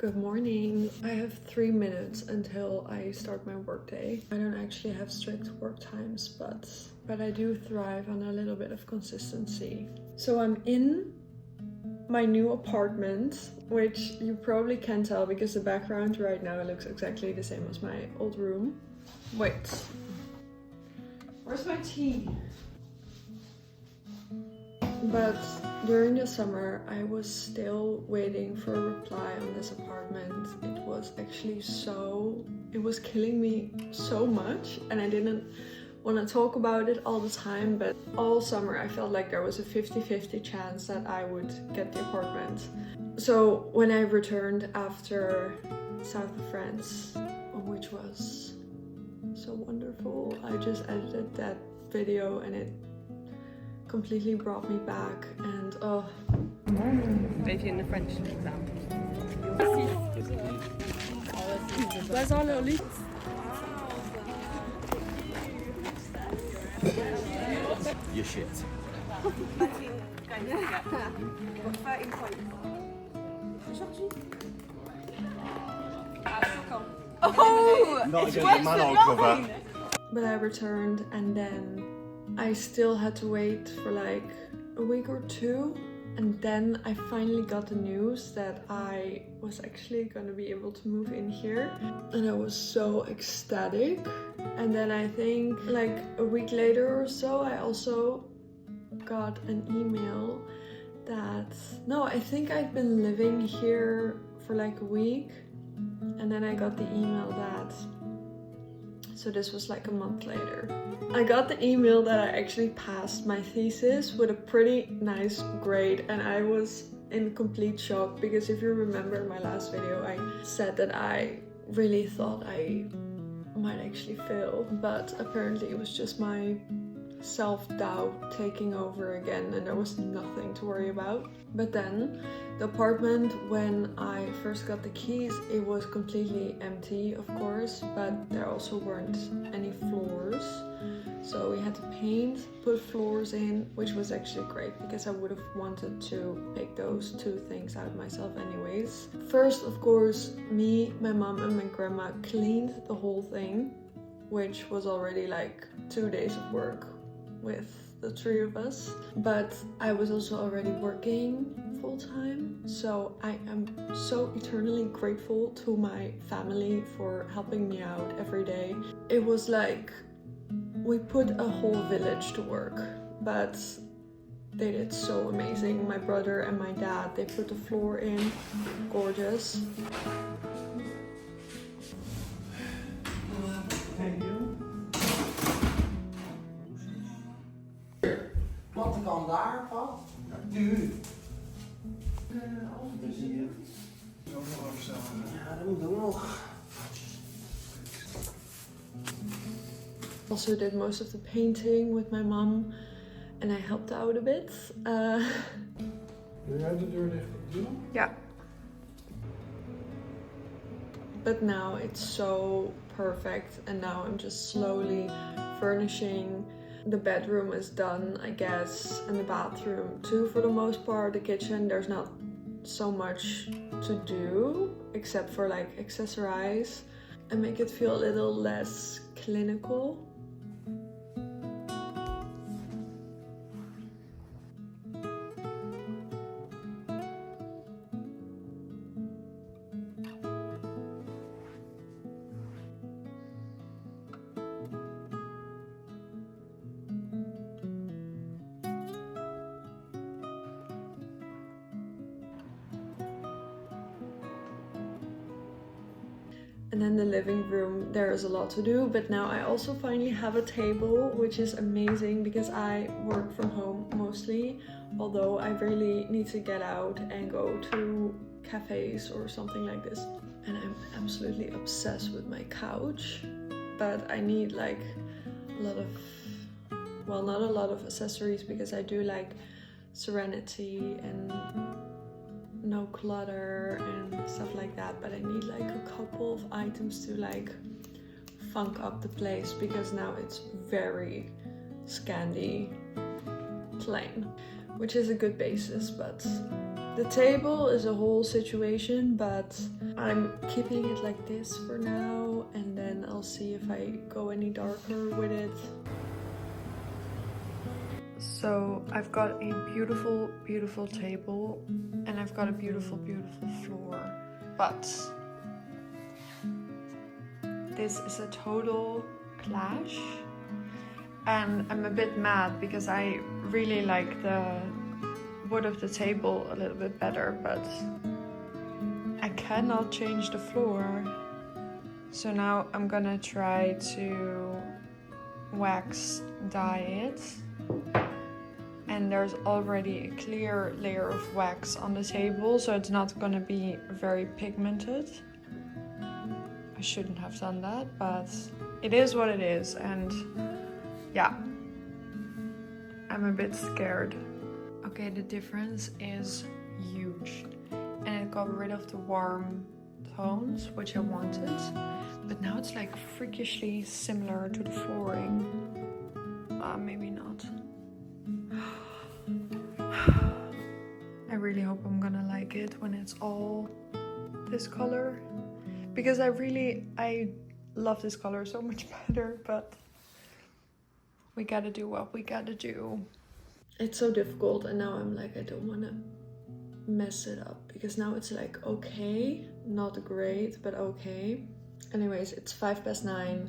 Good morning. I have 3 minutes until I start my workday. I don't actually have strict work times, but I do thrive on a little bit of consistency. So I'm in my new apartment, which you probably can tell because the background right now looks exactly the same as my old room. Wait, where's my tea? But during the summer, I was still waiting for a reply on this apartment. It was actually it was killing me so much, and I didn't want to talk about it all the time, but all summer I felt like there was a 50-50 chance that I would get the apartment. So when I returned after South of France, which was so wonderful, I just edited that video and it completely brought me back, and oh. Beetje in de French exam. Where's our little leaf? Your shit. 13 points. Oh! Not against the man on cover. But I returned, and then I still had to wait for like a week or two, and then I finally got the news that I was actually gonna be able to move in here, and I was so ecstatic. And then I think like a week later or so, I also got an email that, no, I think I'd been living here for like a week, and then I got the email that, so this was like a month later, I got the email that I actually passed my thesis with a pretty nice grade, and I was in complete shock because if you remember my last video, I said that I really thought I might actually fail, but apparently it was just my self-doubt taking over again, and there was nothing to worry about. But then the apartment, when I first got the keys, it was completely empty, of course, but there also weren't any floors, so we had to paint, put floors in, which was actually great because I would have wanted to pick those two things out myself anyways. First, of course, me, my mom and my grandma cleaned the whole thing, which was already like 2 days of work with the three of us, but I was also already working full-time, so I am so eternally grateful to my family for helping me out every day. It was like we put a whole village to work, but they did so amazing. My brother and my dad, they put the floor in, gorgeous. Thank you. Wat kan daar van? Nu. Ja, dat moet ook nog. Also did most of the painting with my mom, and I helped out a bit. Wil jij de deur dicht doen? Yeah. But now it's so perfect, and now I'm just slowly furnishing. The bedroom is done, I guess, and the bathroom too for the most part. The kitchen, there's not so much to do except for like accessorize and make it feel a little less clinical. And then the living room, there is a lot to do, but now I also finally have a table, which is amazing because I work from home mostly, although I really need to get out and go to cafes or something like this. And I'm absolutely obsessed with my couch, but I need like a lot of, well, not a lot of accessories because I do like serenity and no clutter and stuff like that, but I need like a couple of items to like funk up the place because now it's very Scandi plain, which is a good basis, but The table is a whole situation, but I'm keeping it like this for now, and then I'll see if I go any darker with it. So I've got a beautiful, beautiful table, and I've got a beautiful, beautiful floor, but this is a total clash, and I'm a bit mad because I really like the wood of the table a little bit better, but I cannot change the floor. So now I'm gonna try to wax dye it, and there's already a clear layer of wax on the table, so it's not gonna be very pigmented. I shouldn't have done that, but it is what it is, and yeah, I'm a bit scared. Okay, the difference is huge, and it got rid of the warm tones, which I wanted, but now it's like freakishly similar to the flooring. Maybe not. I really hope I'm gonna like it when it's all this color, because I love this color so much better, but we gotta do what we gotta do. It's so difficult, and now I'm like, I don't want to mess it up, because now it's like okay, not great, but okay. Anyways, it's 9:05.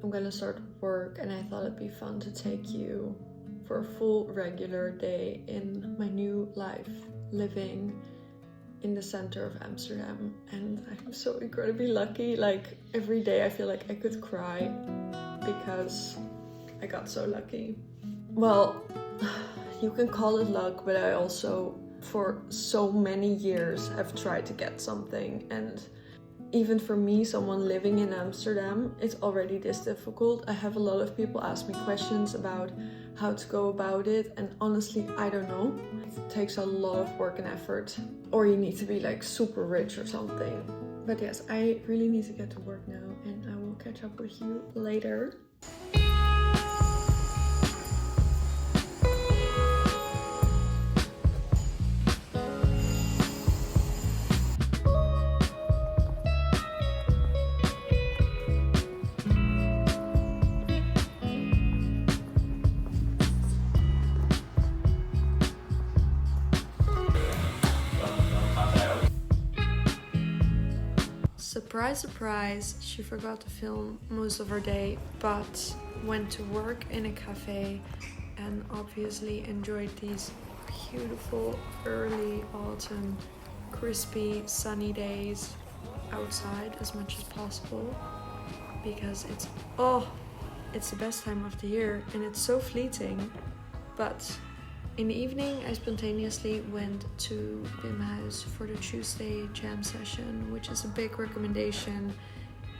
I'm gonna start work, and I thought it'd be fun to take you for a full regular day in my new life, living in the center of Amsterdam. And I'm so incredibly lucky. Like every day I feel like I could cry because I got so lucky. Well, you can call it luck, but I also, for so many years, have tried to get something, and even for me, someone living in Amsterdam, it's already this difficult. I have a lot of people ask me questions about how to go about it, and honestly, I don't know. It takes a lot of work and effort, or you need to be like super rich or something. But yes, I really need to get to work now, and I will catch up with you later. Surprise, surprise, she forgot to film most of her day, but went to work in a cafe and obviously enjoyed these beautiful early autumn, crispy, sunny days outside as much as possible, because it's the best time of the year and it's so fleeting. But in the evening, I spontaneously went to Bimhuis for the Tuesday jam session, which is a big recommendation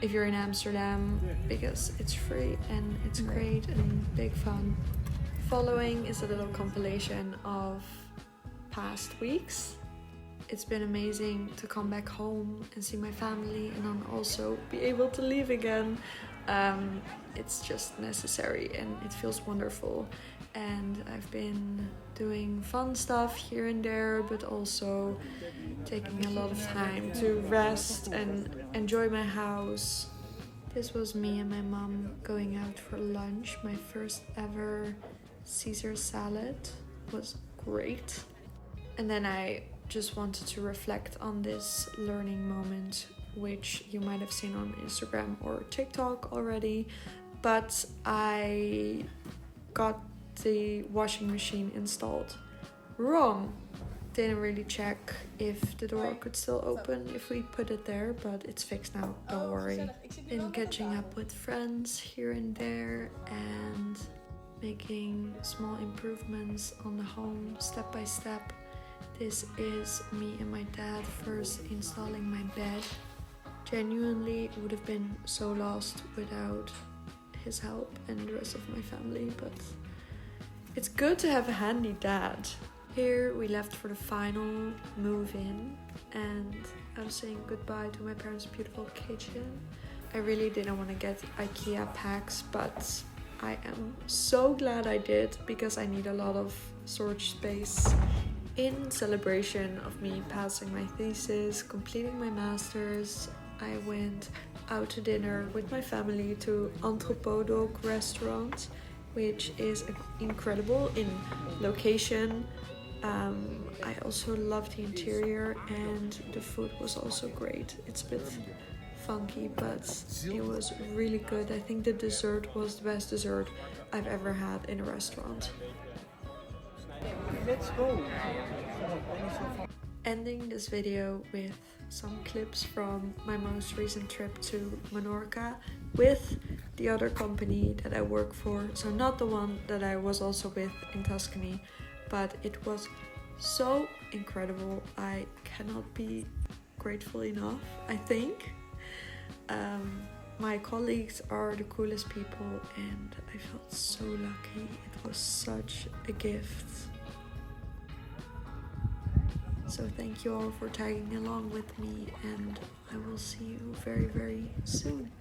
if you're in Amsterdam, because it's free and it's great and big fun. Following is a little compilation of past weeks. It's been amazing to come back home and see my family, and then also be able to leave again. It's just necessary and it feels wonderful. And I've been doing fun stuff here and there, but also taking a lot of time to rest and enjoy my house. This was me and my mom going out for lunch. My first ever Caesar salad was great. And then I just wanted to reflect on this learning moment, which you might have seen on Instagram or TikTok already, but I got the washing machine installed wrong. Didn't really check if the door could still open if we put it there, but it's fixed now, don't worry. Been catching up with friends here and there and making small improvements on the home step by step. This is me and my dad first installing my bed. Genuinely would have been so lost without his help and the rest of my family, but it's good to have a handy dad. Here we left for the final move-in, and I was saying goodbye to my parents' beautiful kitchen. I really didn't want to get IKEA packs, but I am so glad I did, because I need a lot of storage space In celebration of me passing my thesis, completing my master's, I went out to dinner with my family to Anthropodog restaurant, which is incredible in location. I also loved the interior and the food was also great. It's a bit funky, but it was really good. I think the dessert was the best dessert I've ever had in a restaurant. Let's go. Ending this video with some clips from my most recent trip to Menorca with the other company that I work for. So not the one that I was also with in Tuscany, but it was so incredible. I cannot be grateful enough, I think. My colleagues are the coolest people and I felt so lucky. It was such a gift. So thank you all for tagging along with me and I will see you very, very soon.